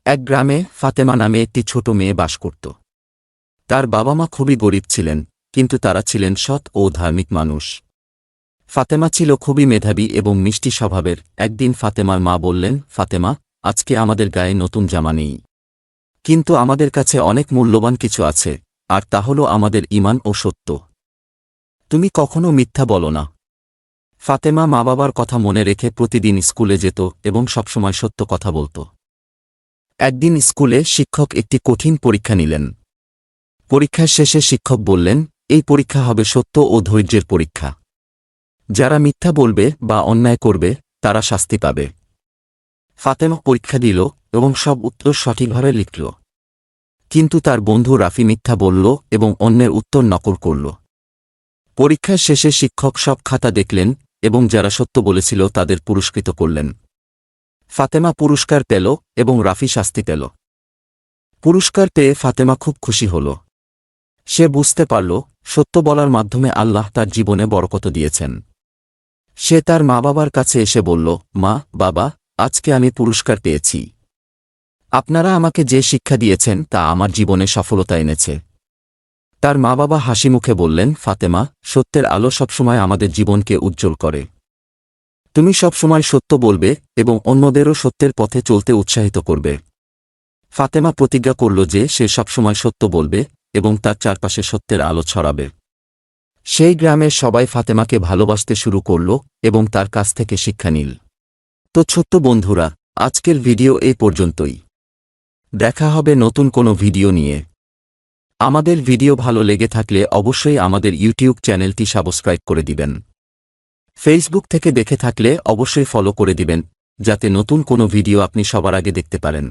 এক গ্রামে ফাতেমা নামে একটি ছোট মেয়ে বাস করত। তার বাবা মা খুবই গরিব ছিলেন, কিন্তু তারা ছিলেন সৎ ও ধার্মিক মানুষ। ফাতেমা ছিল খুবই মেধাবী এবং মিষ্টি স্বভাবের। একদিন ফাতেমার মা বললেন, ফাতেমা, আজকে আমাদের গায়ে নতুন জামা নেই, কিন্তু আমাদের কাছে অনেক মূল্যবান কিছু আছে, আর তা হল আমাদের ঈমান ও সত্য। তুমি কখনো মিথ্যা বলো না। ফাতেমা মা বাবার কথা মনে রেখে প্রতিদিন স্কুলে যেত এবং সবসময় সত্য কথা বলত। একদিন স্কুলে শিক্ষক একটি কঠিন পরীক্ষা নিলেন। পরীক্ষার শেষে শিক্ষক বললেন, এই পরীক্ষা হবে সত্য ও ধৈর্যের পরীক্ষা। যারা মিথ্যা বলবে বা অন্যায় করবে তারা শাস্তি পাবে। ফাতেমা পরীক্ষা দিল এবং সব উত্তর সঠিকভাবে লিখল, কিন্তু তার বন্ধু রাফি মিথ্যা বলল এবং অন্যের উত্তর নকল করল। পরীক্ষার শেষে শিক্ষক সব খাতা দেখলেন এবং যারা সত্য বলেছিল তাদের পুরস্কৃত করলেন। ফাতেমা পুরস্কার পেল এবং রাফি শাস্তি পেল। পুরস্কার পেয়ে ফাতেমা খুব খুশি হল। সে বুঝতে পারল সত্য বলার মাধ্যমে আল্লাহ তার জীবনে বরকত দিয়েছেন। সে তার মা বাবার কাছে এসে বলল, মা, বাবা, আজকে আমি পুরস্কার পেয়েছি। আপনারা আমাকে যে শিক্ষা দিয়েছেন তা আমার জীবনে সফলতা এনেছে। তার মা বাবা হাসিমুখে বললেন, ফাতেমা, সত্যের আলো সবসময় আমাদের জীবনকে উজ্জ্বল করে। তুমি সবসময় সত্য বলবে এবং অন্যদেরও সত্যের পথে চলতে উৎসাহিত করবে। ফাতেমা প্রতিজ্ঞা করল যে সে সবসময় সত্য বলবে এবং তার চারপাশে সত্যের আলো ছড়াবে। সেই গ্রামের সবাই ফাতেমাকে ভালোবাসতে শুরু করল এবং তার কাছ থেকে শিক্ষা নিল। তো ছোট্ট বন্ধুরা, আজকের ভিডিও এই পর্যন্তই। দেখা হবে নতুন কোনো ভিডিও নিয়ে। আমাদের ভিডিও ভালো লেগে থাকলে অবশ্যই আমাদের ইউটিউব চ্যানেলটি সাবস্ক্রাইব করে দিবেন। ফেসবুক থেকে দেখে থাকলে অবশ্যই ফলো করে দিবেন, যাতে নতুন কোনো ভিডিও আপনি সবার আগে দেখতে পারেন।